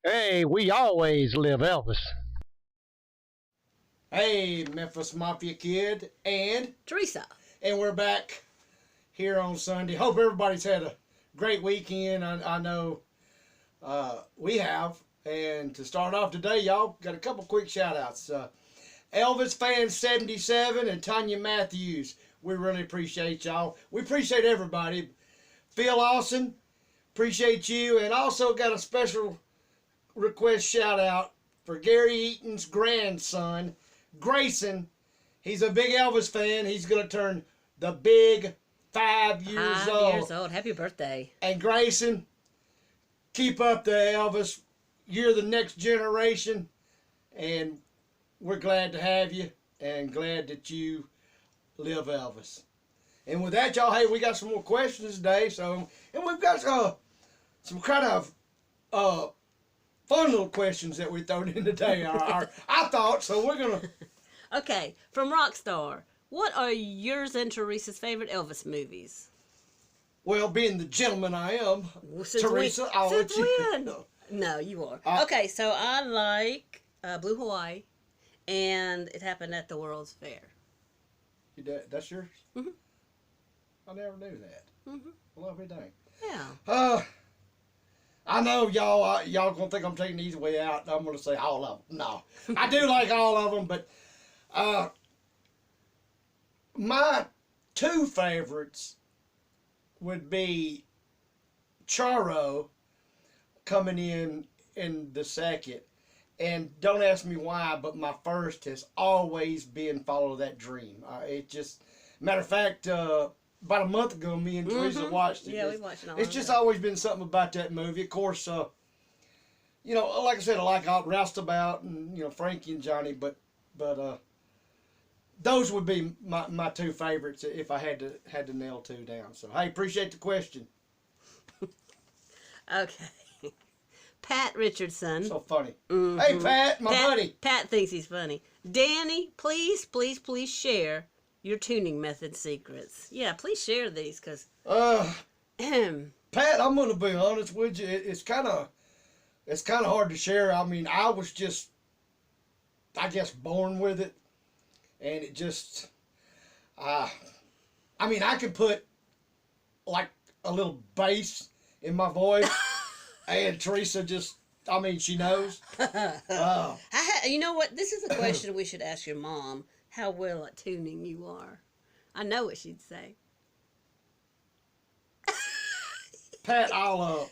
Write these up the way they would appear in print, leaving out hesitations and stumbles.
Hey, we always live Elvis. Hey, Memphis Mafia kid, Teresa. and we're back here on Sunday. Hope everybody's had a great weekend. I know we have. And to start off today, y'all got a couple quick shout outs. Elvis fan 77 and Tanya Matthews. We really appreciate y'all. We appreciate everybody. Phil Austin, appreciate you. And also got a special request shout out for Gary Eaton's grandson, Grayson. He's a big Elvis fan. He's going to turn the big 5 years Five old. years old. Happy birthday. And Grayson, keep up the Elvis. You're the next generation. And we're glad to have you and glad that you live Elvis. And with that, y'all, hey, we got some more questions today. And we've got some kind of fun little questions that we thrown in today. I thought so. We're gonna. Okay, from Rockstar. What are yours and Teresa's favorite Elvis movies? Well, being the gentleman I am, Since Teresa, I'll let since you. when? No, you are. Okay, so I like Blue Hawaii, and It Happened at the World's Fair. That's yours. Mhm. I never knew that. Mhm. Well, I'll be dang. Yeah. I know y'all gonna think I'm taking the easy way out. I'm gonna say all of them. No, I do like all of them, but my two favorites would be Charo coming in the second, and don't ask me why, but my first has always been Follow That Dream. It just matter of fact. About a month ago, me and Teresa watched it. Yeah, we watched it all. It's just always been something about that movie. Of course, like I said, I like Roustabout and Frankie and Johnny, but those would be my two favorites if I had to nail two down. So hey, appreciate the question. Okay. Pat Richardson. So funny. Hey Pat, my buddy. Pat thinks he's funny. Danny, please share your tuning method secrets. Yeah, please share these, because Pat, I'm gonna be honest with you. It's kind of hard to share. I mean, I was just, I guess, born with it, and it just, I mean, I could put like a little bass in my voice, and Teresa just, I mean, she knows. You know what? This is a question we should ask your mom. How well at tuning you are. I know what she'd say. Pat, I'll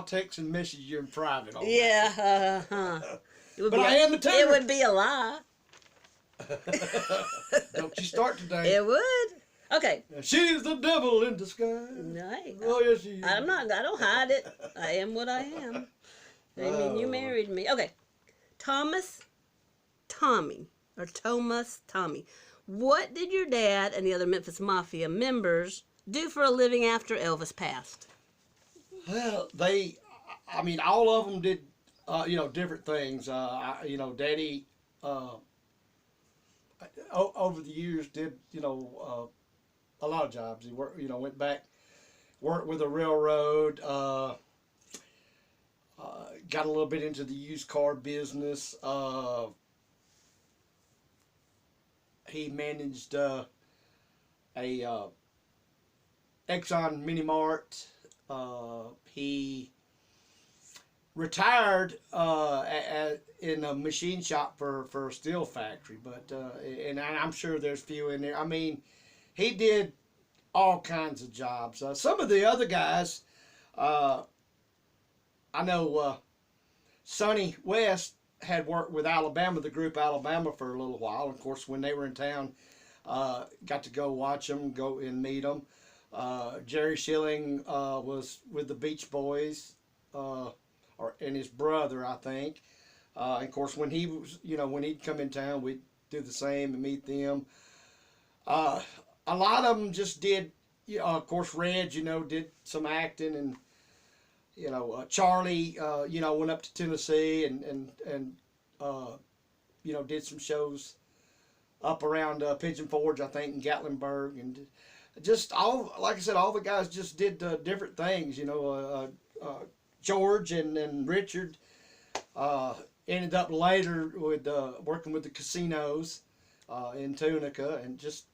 text and message you in private on Yeah, But I am the tuner. It would be a lie. Don't you start today. It would. Okay. She's the devil in disguise. No, Oh, yes, she is. I don't hide it. I am what I am. I mean, you married me. Okay. Thomas Tommy. What did your dad and the other Memphis Mafia members do for a living after Elvis passed? Well, all of them did, different things. Daddy, over the years did, a lot of jobs. He worked, went back, worked with the railroad, got a little bit into the used car business. He managed a Exxon Mini Mart. He retired in a machine shop for a steel factory, but and I'm sure there's few in there. I mean, he did all kinds of jobs. Some of the other guys, I know Sonny West had worked with Alabama, the group Alabama, for a little while. Of course, when they were in town, got to go watch them, go and meet them. Jerry Schilling was with the Beach Boys, and his brother, I think. And of course, when he was, when he'd come in town, we'd do the same and meet them. A lot of them just did, of course, Reg, did some acting, and Charlie, went up to Tennessee and did some shows up around Pigeon Forge, I think, in Gatlinburg, and just like I said, all the guys just did different things. George and Richard ended up later with working with the casinos in Tunica, and just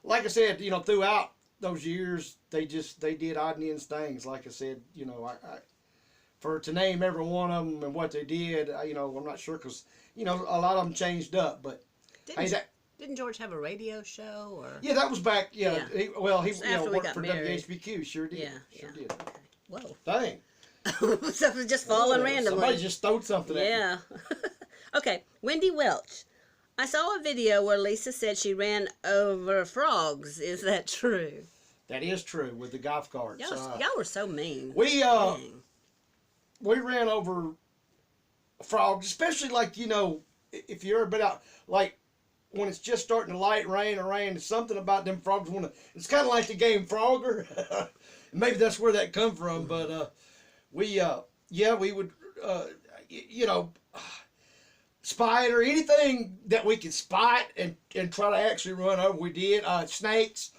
like I said, throughout those years, they did odd and ends things. Like I said, for to name every one of them and what they did, I'm not sure because a lot of them changed up. But Didn't George have a radio show or? Yeah, that was back. Yeah, Yeah. he worked for married. WHBQ. Sure did. Yeah, Sure yeah. did. Okay. Whoa. Dang. Stuff was just falling Yeah, randomly. Somebody just stole something. Yeah. Okay, Wendy Welch. I saw a video where Lisa said she ran over frogs. Is that true? That is true with the golf carts. Y'all were so mean. We Dang. we ran over frogs, especially like if you ever been out like when it's just starting to light rain or rain. There's something about them frogs want to. It's kind of like the game Frogger. Maybe that's where that come from. But we would spider anything that we could spot and try to actually run over. We did snakes.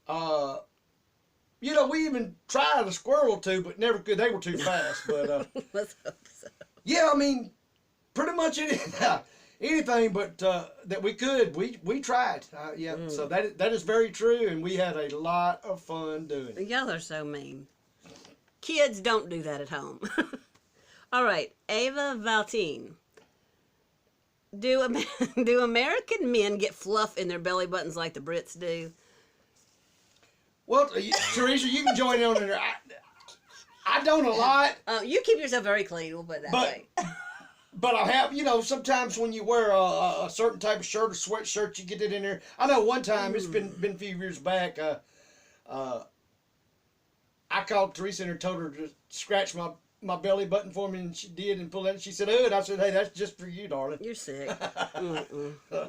We even tried a squirrel too, but never could. They were too fast. But Let's hope so. yeah, I mean, pretty much anything, but that we could, we tried. So that is very true, and we had a lot of fun doing it. Y'all are so mean. Kids, don't do that at home. All right, Ava Valtine. Do American men get fluff in their belly buttons like the Brits do? Well, Teresa, you can join in on there. I don't a lot. You keep yourself very clean. We'll put it that way. But I have, sometimes when you wear a certain type of shirt or sweatshirt, you get it in there. I know one time, it's been a few years back, I called Teresa and told her to scratch my belly button for me, and she did and pulled it. And she said, "Oh," and I said, "Hey, that's just for you, darling." You're sick.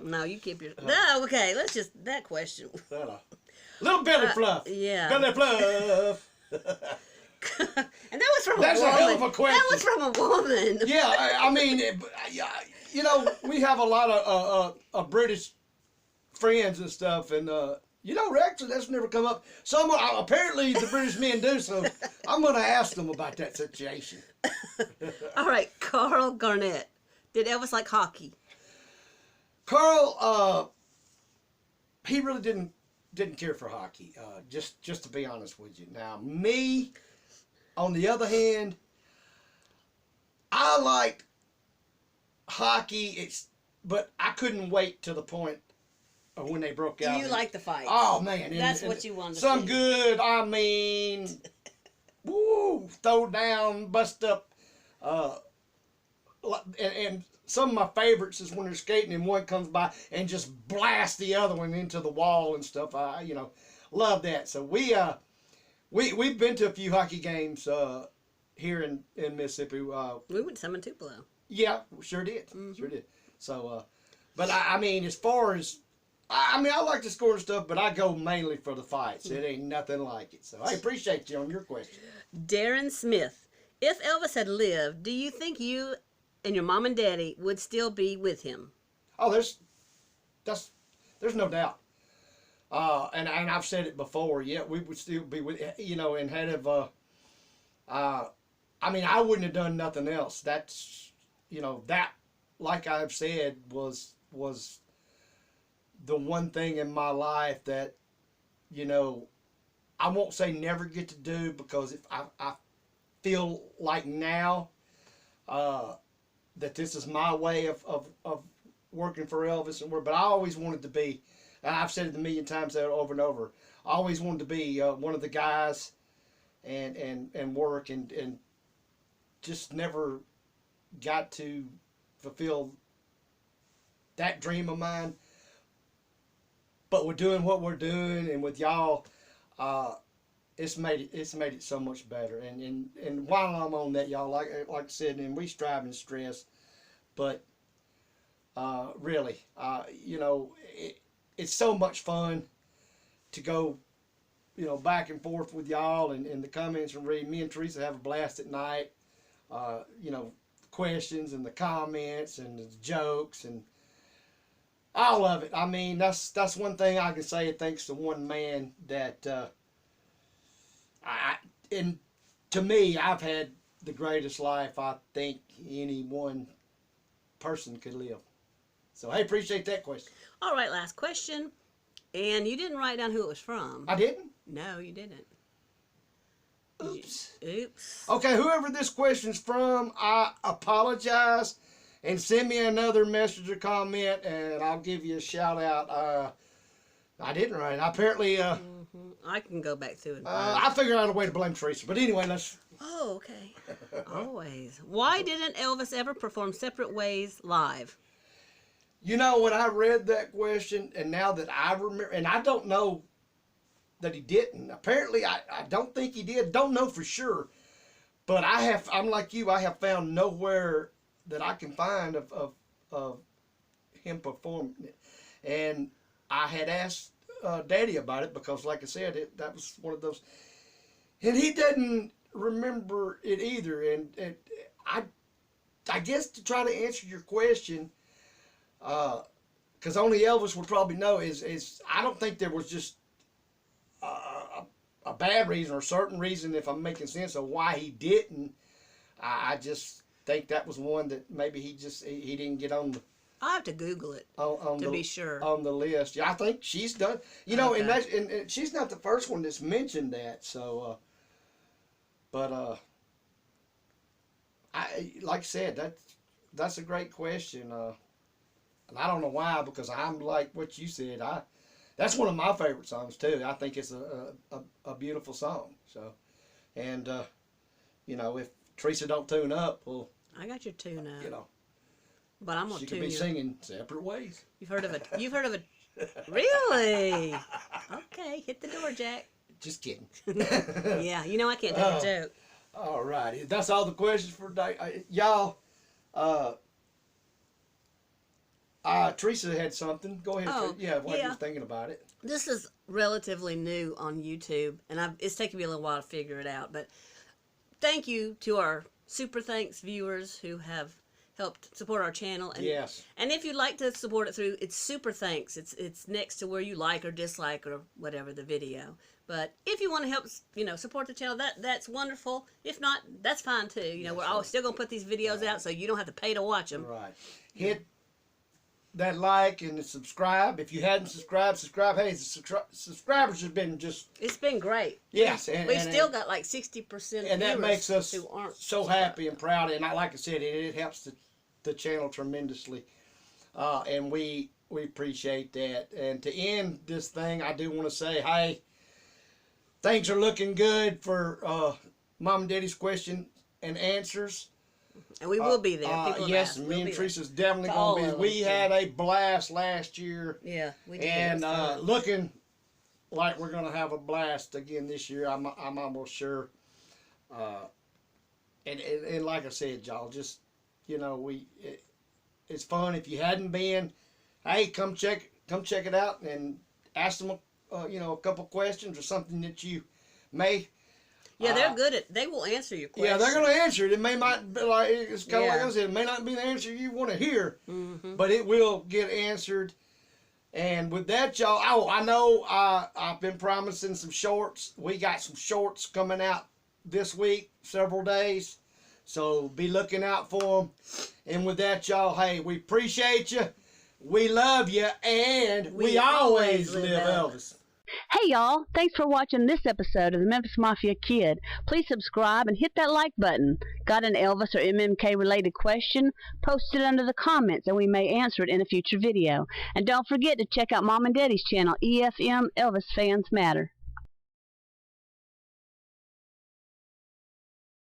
No, you keep your... No, okay, let's just... That question. Little belly fluff. Yeah. Belly fluff. And that was from a woman. That's a hell of a question. That was from a woman. Yeah, I mean, we have a lot of British friends and stuff, and Rex, that's never come up. Apparently the British men do, so I'm going to ask them about that situation. All right, Carl Garnett. Did Elvis like hockey? Carl, he really didn't care for hockey. Just to be honest with you. Now, me, on the other hand, I liked hockey. But I couldn't wait to the point of when they broke out. You like the fight. Oh man, That's what you wanted to some see. good. I mean, woo, throw down, bust up, and some of my favorites is when they're skating and one comes by and just blast the other one into the wall and stuff. I love that. So we've been to a few hockey games here in Mississippi. We went to some in Tupelo. Yeah, sure did. Sure did. So, but I mean, as far as I like to score and stuff, but I go mainly for the fights. It ain't nothing like it. So I appreciate you on your question. Darren Smith. If Elvis had lived, do you think you and your mom and daddy would still be with him? Oh, there's no doubt. And I've said it before. Yeah, we would still be with and had of. I mean, I wouldn't have done nothing else. That's that, like I've said, was the one thing in my life that I won't say never get to do, because if I feel like now that this is my way of working for Elvis but I always wanted to be, and I've said it a million times over and over, I always wanted to be one of the guys and work and just never got to fulfill that dream of mine. But we're doing what we're doing, and with y'all, it's made it so much better. And while I'm on that, y'all, like I said, and we strive and stress, but really, it's so much fun to go, back and forth with y'all and the comments and read. Me and Teresa have a blast at night. Questions and the comments and the jokes and all of it. I mean, that's one thing I can say. Thanks to one man that and to me, I've had the greatest life I think any one person could live. So, hey, appreciate that question. All right, last question. And you didn't write down who it was from. I didn't? No, you didn't. Oops. Oops. Okay, whoever this question's from, I apologize. And send me another message or comment, and I'll give you a shout out. I didn't write it. Apparently, I can go back through and I figured out a way to blame Teresa. But anyway, let's. Oh, okay. Always. Why didn't Elvis ever perform Separate Ways live? You know, when I read that question, and now that I remember, and I don't know that he didn't. Apparently, I don't think he did. Don't know for sure. But I'm like you, I have found nowhere that I can find of him performing it. And I had asked Daddy about it because, like I said, that was one of those. And he didn't remember it either. And I guess to try to answer your question, because only Elvis would probably know, is I don't think there was just a bad reason or a certain reason, if I'm making sense, of why he didn't. I just think that was one that maybe he didn't get on the. I'll have to Google it to be sure. On the list. Yeah, I think she's done. You know, okay. and she's not the first one that's mentioned that. So, like I said, that's a great question. And I don't know why, because I'm like what you said. That's one of my favorite songs too. I think it's a beautiful song. So, and you know, if Teresa don't tune up, well, I got your tune up. You know, but I'm gonna she tune could be you. singing Separate Ways. You've heard of it? You've heard of it? Really? Okay, hit the door, Jack. Just kidding. Yeah, you know I can't take a joke. All righty, that's all the questions for today, y'all. Teresa had something. Go ahead. Oh, yeah, while you're thinking about it. This is relatively new on YouTube, and it's taken me a little while to figure it out. But thank you to our Super Thanks viewers who have helped support our channel. And, yes. And if you'd like to support it through, it's Super Thanks. It's next to where you like or dislike or whatever the video. But if you want to help, support the channel, that's wonderful. If not, that's fine too. We're always still gonna put these videos out, so you don't have to pay to watch them. Right. Hit that like and subscribe. If you hadn't subscribed, subscribe. Hey, the subscribers have been just. It's been great. Yes, we've still got like 60%. And that makes us who aren't so happy and proud. And like I said, it helps the channel tremendously, and we appreciate that. And to end this thing, I do want to say, hey, things are looking good for Mom and Daddy's question and answers. And we will be there. Yes, me and Teresa's definitely going to be. We had a blast last year. Yeah, we did. And looking like we're going to have a blast again this year. I'm almost sure. And like I said, y'all, just it's fun. If you hadn't been, hey, come check it out and ask them a couple questions or something that you may. Yeah, they're good at. They will answer your questions. Yeah, they're going to answer it. It may not be like it's kind of like I said. It may not be the answer you want to hear, but it will get answered. And with that, y'all, I know I've been promising some shorts. We got some shorts coming out this week, several days, so be looking out for them. And with that, y'all, hey, we appreciate you, we love you, and we always live Elvis. Hey y'all, thanks for watching this episode of the Memphis Mafia Kid. Please subscribe and hit that like button. Got an Elvis or MMK related question? Post it under the comments and we may answer it in a future video. And don't forget to check out Mom and Daddy's channel, EFM Elvis Fans Matter.